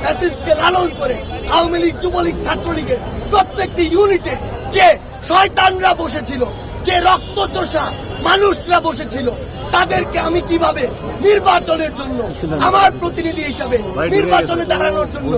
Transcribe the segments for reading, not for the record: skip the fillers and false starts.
ফ্যাসিস্টকে লালন করে আওয়ামী লীগ, যুবলীগ, ছাত্রলীগের প্রত্যেকটি ইউনিটে যে শয়তানরা বসেছিল, যে রক্তচোষা মানুষরা বসেছিল, তাদেরকে আমি কিভাবে নির্বাচনের জন্য আমার প্রতিনিধি হিসাবে নির্বাচনে দাঁড়ানোর জন্য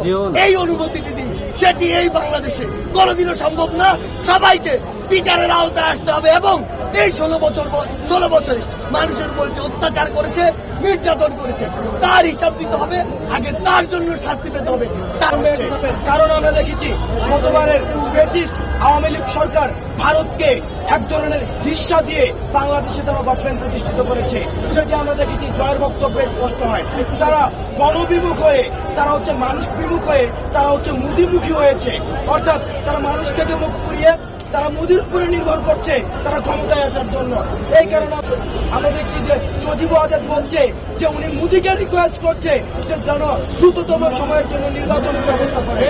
এই অনুমতিটি দিই, সেটি এই বাংলাদেশে কোনোদিনও সম্ভব না। সবাইকে বিচারের আওতায় আসতে হবে এবং এই 16 বছরে মানুষের উপর যে অত্যাচার করেছে, নির্যাতন করেছে, তার হিসাব দিতে হবে। আগে তার জন্য শাস্তি পেতে হবে। তার হচ্ছে কারণ আমরা দেখেছি গতবারের ফ্যাসিস্ট আওয়ামী লীগ সরকার ভারতকে এক ধরনের হিস্সা দিয়ে বাংলাদেশে তারা গভর্নমেন্ট প্রতিষ্ঠিত করেছে। সেটি আমরা দেখেছি জয়ের বক্তব্যে স্পষ্ট হয়। তারা গণবিমুখ হয়ে, তারা হচ্ছে মানুষ বিমুখ হয়ে, তারা হচ্ছে মুদিমুখী হয়েছে। অর্থাৎ তারা মানুষ থেকে মুখ ফুরিয়ে তারা মোদির উপরে নির্ভর করছে তারা ক্ষমতায় আসার জন্য। এই কারণে আমরা দেখছি যে সজীব আজাদ বলছে যে উনি মোদিকে রিকোয়েস্ট করছে যে যেন দ্রুততম সময়ের জন্য নির্বাচনের ব্যবস্থা করে।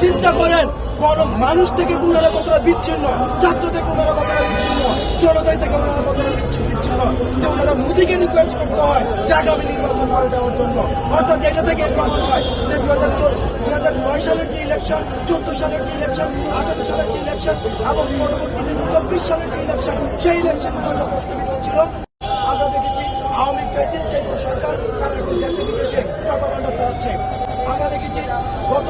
চিন্তা করেন কোন মানুষ থেকে ওনারা কতটা বিচ্ছিন্ন, ছাত্র থেকে ওনারা কতটা বিচ্ছিন্ন, জনতাই থেকে ওনারা কতটা বিচ্ছিন্ন, যে ওনারা মোদিকে রিকোয়েস্ট করতে হয় যে আগামী নির্বাচন করে দেওয়ার জন্য। অর্থাৎ এটা থেকে প্রমাণ হয় যে 2009 সালের যে ইলেকশন, 14 সালের যে ইলেকশন, 18 সালের যে ইলেকশন এবং পরবর্তীতে 24 সালের যে ইলেকশন, সেই ইলেকশনগুলো প্রশ্নবিদ্ধ ছিল। আমরা দেখেছি আওয়ামী ফ্যাসিস্ট যে সরকার তারা এখন দেশে বিদেশে প্রপাগান্ডা চালাচ্ছে। আমরা দেখেছি গত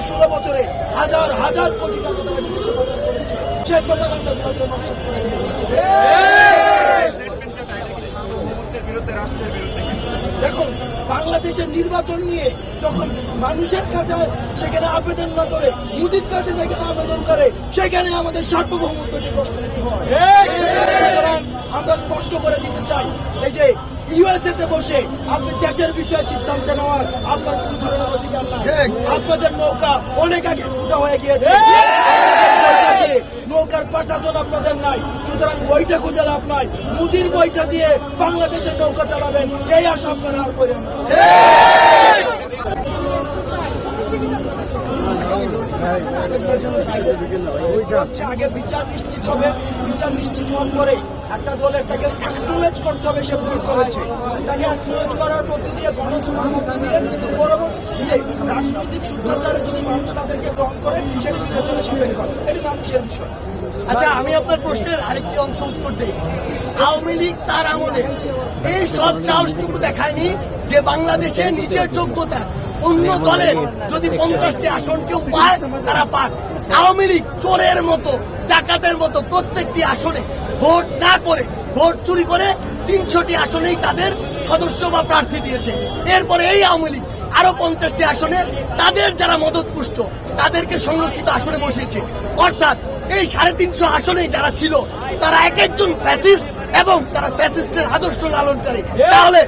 16 বছরে হাজার হাজার কোটি টাকা তারা বিদেশে পাচার করেছে। সেই প্রপাগান্ডাগুলো নষ্ট করে দিয়েছে। দেখুন, বাংলাদেশের নির্বাচন নিয়ে যখন মানুষের কাছে সেখানে আবেদন না করে মোদির কাছে যেখানে আবেদন করে, সেখানে আমাদের সার্বভৌমত্বটি প্রশ্নবিদ্ধ হয়। সুতরাং আমরা স্পষ্ট করে দিতে চাই, এই যে ইউএসএ তে বসে আপনি দেশের বিষয়ে সিদ্ধান্ত নেওয়ার আপনার কোন ধরনের অধিকার নাই। আপনাদের নৌকা অনেক আগে ফুটা হয়ে গিয়েছে, নৌকার পাটাতন আপনাদের নাই। সুতরাং বইটা খুঁজে লাভ নাই। মোদির বইটা দিয়ে বাংলাদেশের নৌকা চালাবেন, এই আশা আপনারা আর করেন না। আগে বিচার নিশ্চিত হবে, বিচার নিশ্চিত হওয়ার পরে একটা দলের তাকে অ্যাকনোলেজ করতে হবে সে ভুল করেছে। তাকে অ্যাকনোলেজ করার মধ্য দিয়ে, গণক্ষমার মধ্য দিয়ে পরবর্তীতে রাজনৈতিক শুদ্ধাচারে যদি মানুষ তাদেরকে গ্রহণ করে, সেটি বিবেচনা সাপেক্ষ, এটি মানুষের বিষয়। আচ্ছা, আমি আপনার প্রশ্নের আরেকটি অংশ উত্তর দিই। আওয়ামী লীগ তার আমলে এই সৎ সাহসটুকু দেখায়নি যে বাংলাদেশে নিজের যোগ্যতা অন্য দলের যদি 50টি আসন কেউ পায় তারা পাক। আওয়ামী লীগ চোরের মতো, ডাকাতের মতো প্রত্যেকটি আসনে ভোট না করে, ভোট চুরি করে 300টি আসনেই তাদের সদস্য বা প্রার্থী দিয়েছে। এরপরে এই আওয়ামী লীগ আরো 50টি আসনে তাদের যারা মদতপুষ্ট তাদেরকে সংরক্ষিত আসনে বসিয়েছে। অর্থাৎ এই 350 আসনেই যারা ছিল তারা এক একজন ফ্যাসিস্ট এবং তারা ফ্যাসিস্টের আদর্শ লালন করে। তাহলে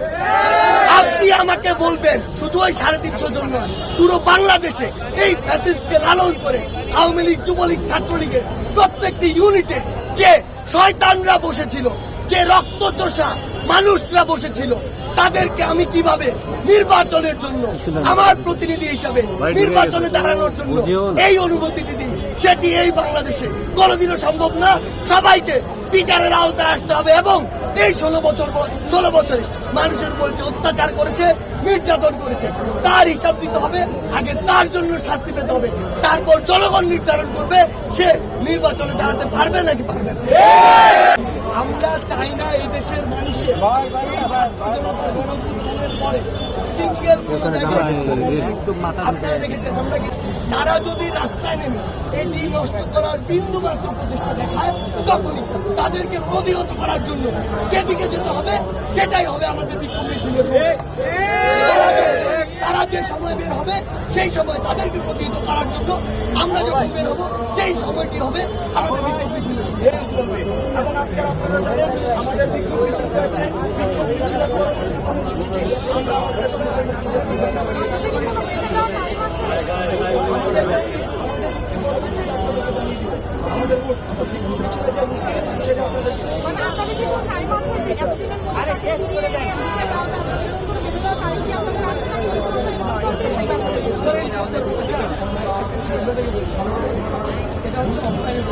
আপনি আমাকে বলবেন শুধু ওই 350 জন নয়, পুরো বাংলাদেশে এই ফ্যাসিস্টকে লালন করে আওয়ামী লীগ, যুবলীগ, ছাত্রলীগের প্রত্যেকটি ইউনিটে যে শয়তানরা বসেছিল, যে রক্তচোষা মানুষরা বসেছিল, তাদেরকে আমি কিভাবে নির্বাচনের জন্য আমার প্রতিনিধি হিসাবে নির্বাচনে দাঁড়ানোর জন্য এই অনুমতিটি দিই, সেটি এই বাংলাদেশে কোনোদিনও সম্ভব না। সবাইকে বিচারের আওতায় আসতে হবে এবং এই 16 বছরে মানুষের উপর যে অত্যাচার করেছে, নির্যাতন করেছে, তার হিসাব দিতে হবে। আগে তার জন্য শাস্তি পেতে হবে। তারপর জনগণ নির্ধারণ করবে সে নির্বাচনে দাঁড়াতে পারবে নাকি পারবে না। আমরা চাই না এই দেশের মানুষের এই ছাত্র জনতার গণঅভ্যুত্থানের পরে সিঙ্গেল কোন জায়গায় আপনারা দেখেছেন, আমরা তারা যদি রাস্তায় নেমে এটি নষ্ট করার বিন্দু মাত্র প্রচেষ্টা দেখায়, তখনই তাদেরকে প্রতিহত করার জন্য যেদিকে যেতে হবে সেটাই হবে আমাদের বিক্ষোভ মিছিলের। তারা যে সময় বের হবে সেই সময় তাদেরকে প্রতিহত করার জন্য আমরা যখন বের হবো সেই সময়টি হবে আমাদের বিক্ষোভ মিছিলের চলবে। এবং আজকের আপনারা জানেন আমাদের বিক্ষোভ মিছিল রয়েছে। বিক্ষোভ মিছিলের পরবর্তী কর্মসূচিটি আমরা আমাদের আমাদের বিক্ষোভ মিছিলে যে মুক্তি সেটা আপনাদেরকে এটা হচ্ছে অফলাইনে